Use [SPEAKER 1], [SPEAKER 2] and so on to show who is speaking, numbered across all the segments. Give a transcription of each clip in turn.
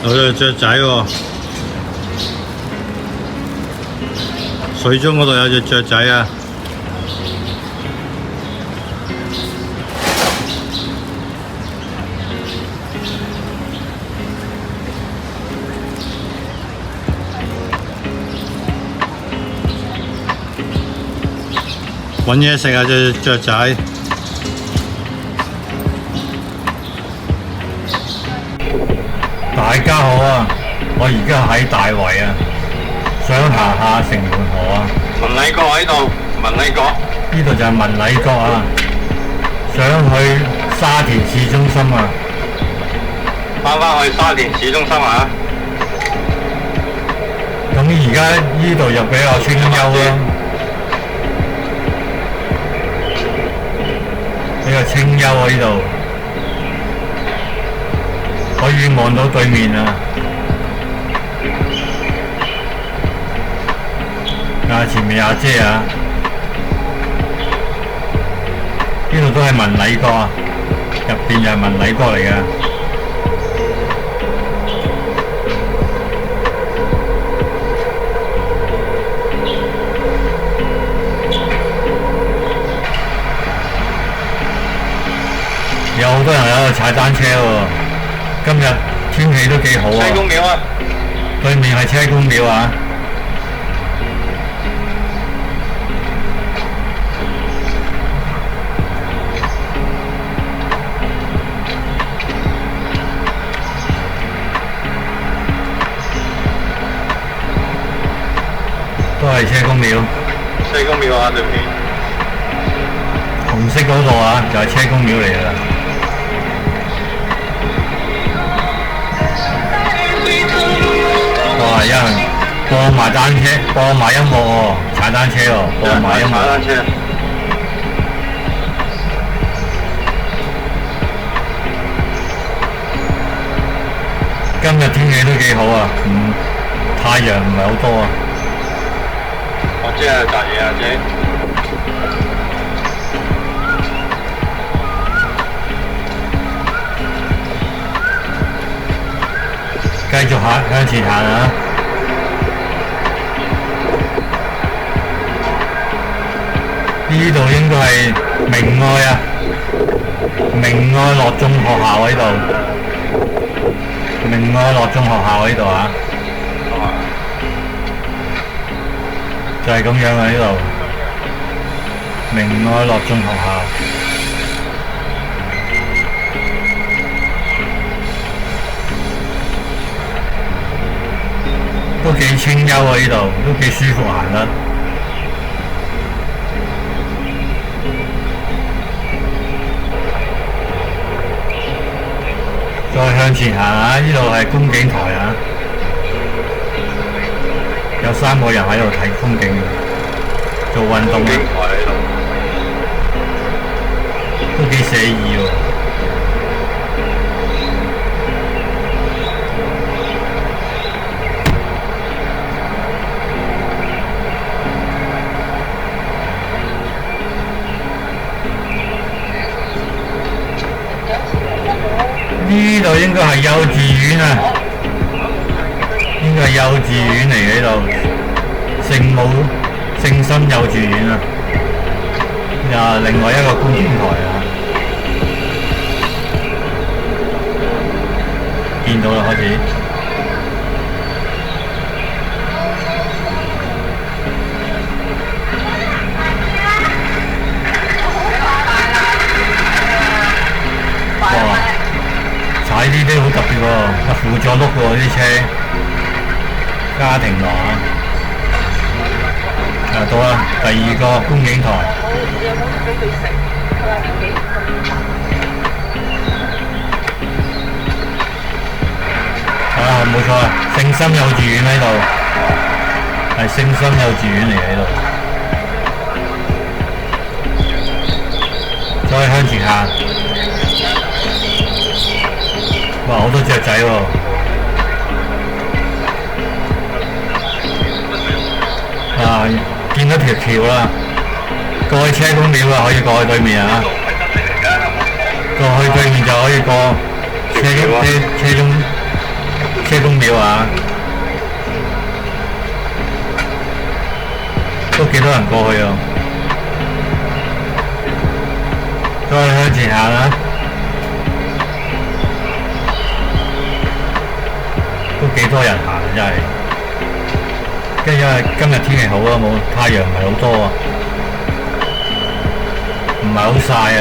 [SPEAKER 1] 有隻雀仔喎，水中嗰度有隻雀仔啊！搵嘢食啊！隻雀仔。大家好啊！我而家喺大圍啊，想行下城門河啊。
[SPEAKER 2] 文禮閣喺度，文禮閣。
[SPEAKER 1] 呢度就係文禮閣啊，想去沙田市中心啊。
[SPEAKER 2] 返去沙田市中心啊！
[SPEAKER 1] 咁而家呢度就比較清幽啦，比較清幽啊！呢度可以望到對面啊。前面有遮啊！呢度都係文禮閣啊，入邊就係文禮閣嚟㗎。有好多人喺度踩單車喎，今日天氣都幾好啊！
[SPEAKER 2] 車公廟啊！
[SPEAKER 1] 對面係車公廟啊！都係車公廟。
[SPEAKER 2] 車公廟啊，對面。
[SPEAKER 1] 紅色嗰度啊，就係車公廟嚟㗎啦。哇！有人播埋單車，播埋音樂喎，踩單車喎，播埋音樂。
[SPEAKER 2] 踩單車。
[SPEAKER 1] 今日天氣都幾好啊，太陽唔係好多啊。
[SPEAKER 2] 我知啊，摘嘢啊，姐。
[SPEAKER 1] 繼續向前行啊！呢度應該係明愛啊，明愛樂眾學校喺度，明愛樂眾學校喺度啊！就係咁樣啊！呢度明愛樂眾學校。都幾清幽啊！呢度都幾舒服行得。再向前行啊！呢度係觀景台啊，有3個人喺度睇風景，做運動啊，都幾寫意喎。呢度應該係幼稚園啊，應該係幼稚園嚟嘅呢度，聖心幼稚園啊，另外一個觀景台啊，見到啦開始。踩呢啲好特別喎，輔助轆喎啲車，家庭樂啊！到啦，第2個觀景台。冇錯啊，聖心幼稚園喺度，係聖心幼稚園嚟喺度。再向前行。哇！好多雀仔喎，見到條橋啦，過去車公廟啊，可以過去對面啊，過去對面就可以過車中車公廟啊，都幾多人過去啊！再向前行啦，都幾多人行啊！真係，跟住因為今日天氣好啊，冇太陽唔係好多啊，唔係好曬啊，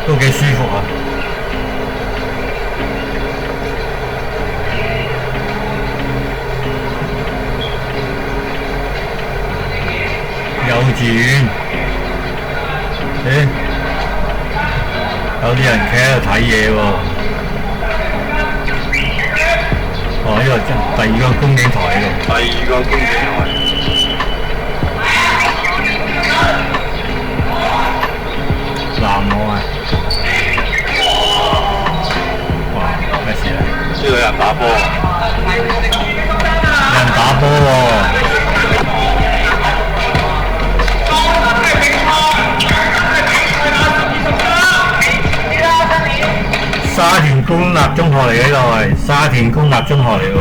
[SPEAKER 1] 都幾舒服啊！幼稚園，有啲人企喺度睇嘢喎。哦，呢個第二個觀景台呢度。
[SPEAKER 2] 第二個觀景台。
[SPEAKER 1] 南澳啊！哇，咩事啊？
[SPEAKER 2] 知道有人打波。
[SPEAKER 1] 有人打波喎！沙田公立中學嚟嘅，呢度係沙田公立中學嚟喎。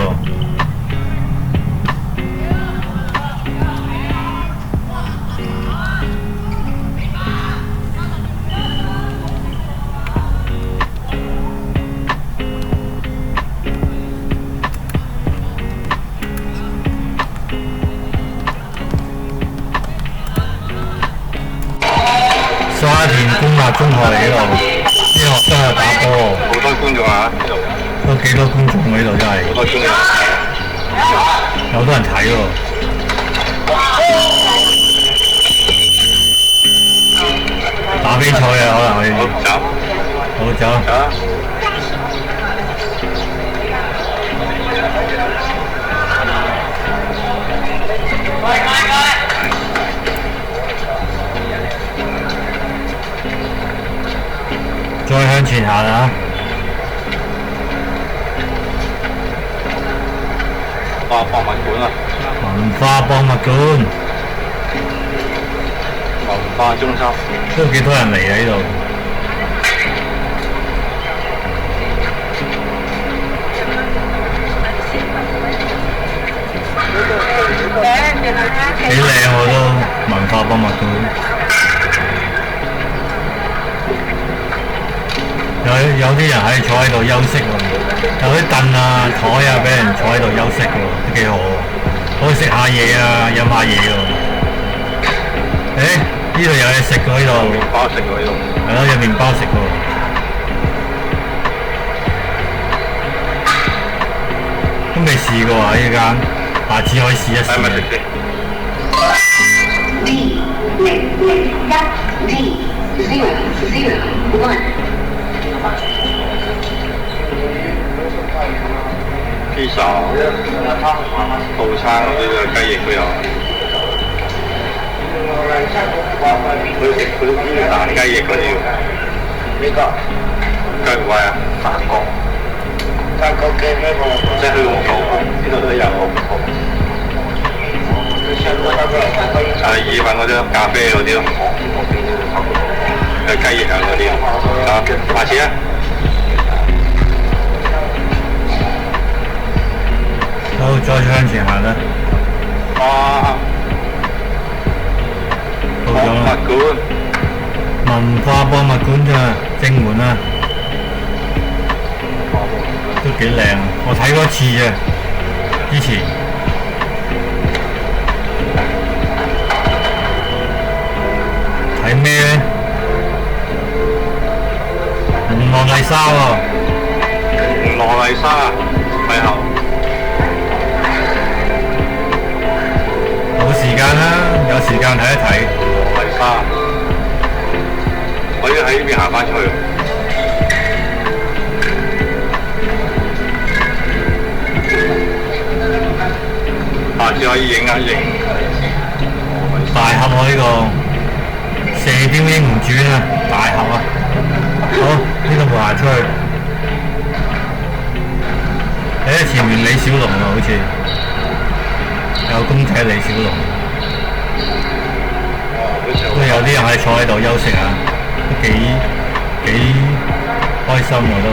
[SPEAKER 1] 沙田公立中學嚟呢度，啲學生喺度打波，
[SPEAKER 2] 好多觀眾啊！呢度
[SPEAKER 1] 都幾多觀眾喎，呢度真係，
[SPEAKER 2] 好多觀眾。
[SPEAKER 1] 有好多人睇喎。打比賽啊，可能可以。
[SPEAKER 2] 好走，
[SPEAKER 1] 好走。
[SPEAKER 2] 走啊！
[SPEAKER 1] 再向前行啊！
[SPEAKER 2] 博物館啊！
[SPEAKER 1] 文化博物館
[SPEAKER 2] 文化中心。
[SPEAKER 1] 都幾多人嚟啊！呢度幾靚喎都文化博物館。有啲人喺坐喺度休息喎，有啲凳啊、台啊俾人坐喺度休息喎，都幾好喎，可以食下嘢啊、飲下嘢喎。呢度有嘢食喎，呢度。
[SPEAKER 2] 麵包食喎呢度。
[SPEAKER 1] 係咯，有麵包食喎。都未試過啊！呢間，下次可以試一試。
[SPEAKER 2] 係咪食先？Pizza、套餐嗰啲嘅雞翼都有。佢蛋雞翼嗰啲。呢個雞唔貴啊？法國嘅呢個即係去紅桃，呢度都有。意粉嗰啲咖啡嗰啲咯，雞翼啊嗰啲。啊，下次啊！
[SPEAKER 1] 好，再向前行啦。
[SPEAKER 2] 哇！
[SPEAKER 1] 到咗啦。文化博物館咋，正門啊，都幾靚啊！我睇過一次啫，之前。睇咩咧？紅羅麗莎喎。
[SPEAKER 2] 紅羅麗莎啊，係後。
[SPEAKER 1] 冇時間啦，有時間睇一睇。
[SPEAKER 2] 麗莎，我要喺呢邊行翻出去。下次可以影一影。
[SPEAKER 1] 大俠喎呢個《射雕英雄傳》啊，大俠啊。好，呢度行出去。前面李小龍啊，好似。有公仔李小龍，都有啲人係坐喺度休息啊，都幾開心喎都。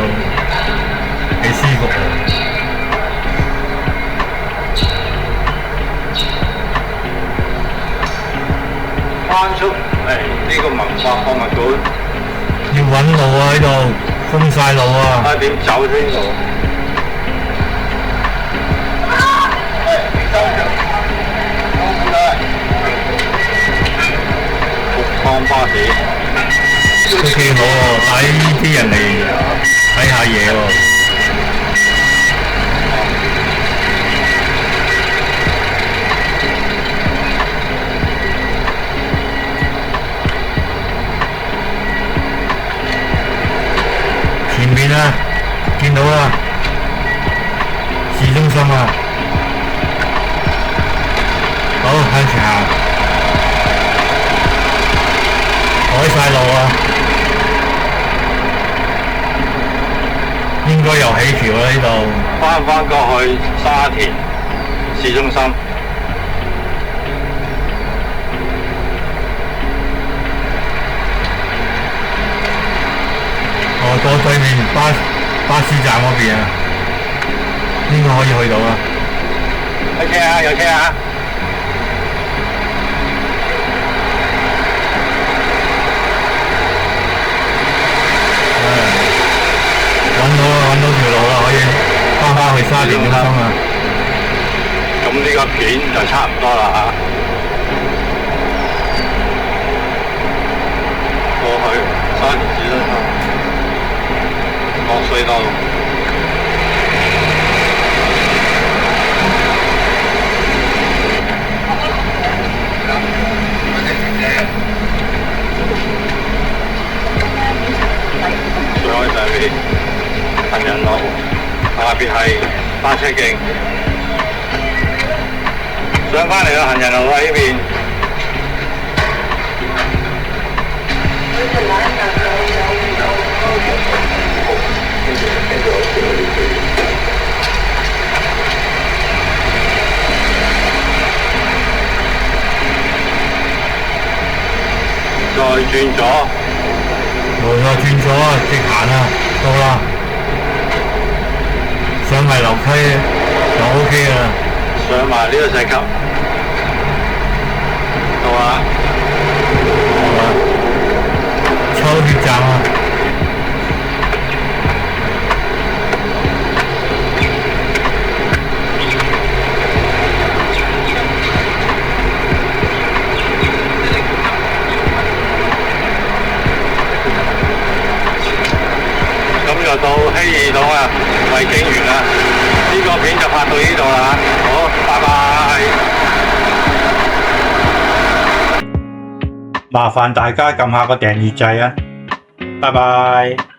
[SPEAKER 1] 幾舒服喎。
[SPEAKER 2] 翻出嚟呢個文化博物館，
[SPEAKER 1] 要揾路啊喺度，封晒路啊！
[SPEAKER 2] 睇下點走先呢度。復康巴士
[SPEAKER 1] 都幾好喎，帶啲人嚟睇下嘢喎。前面啊，見到啦，市中心啊，好向前行，改晒路啊，應該又起橋啦呢度。
[SPEAKER 2] 翻過去沙田市中心。
[SPEAKER 1] 過對面巴士站嗰邊啊，應該可以去到啦。
[SPEAKER 2] 有車啊，有車啊！
[SPEAKER 1] 揾到條路啦，可以翻去沙田中心啊。
[SPEAKER 2] 咁呢個片就差唔多啦嚇。過去沙田市中心。落隧道，上去上邊行人路，下邊係單車徑，上返嚟個行人路喺呢邊。再轉左，
[SPEAKER 1] 轉左啊，直行啊，到啦，上埋樓梯就 OK 啦，
[SPEAKER 2] 上埋呢個石級，到啦，
[SPEAKER 1] 抽血站啊。
[SPEAKER 2] 就到希爾島啊，維景園啦。呢個片就拍到呢度啦，好，拜拜。麻煩大家撳下個訂閱掣啊，拜拜。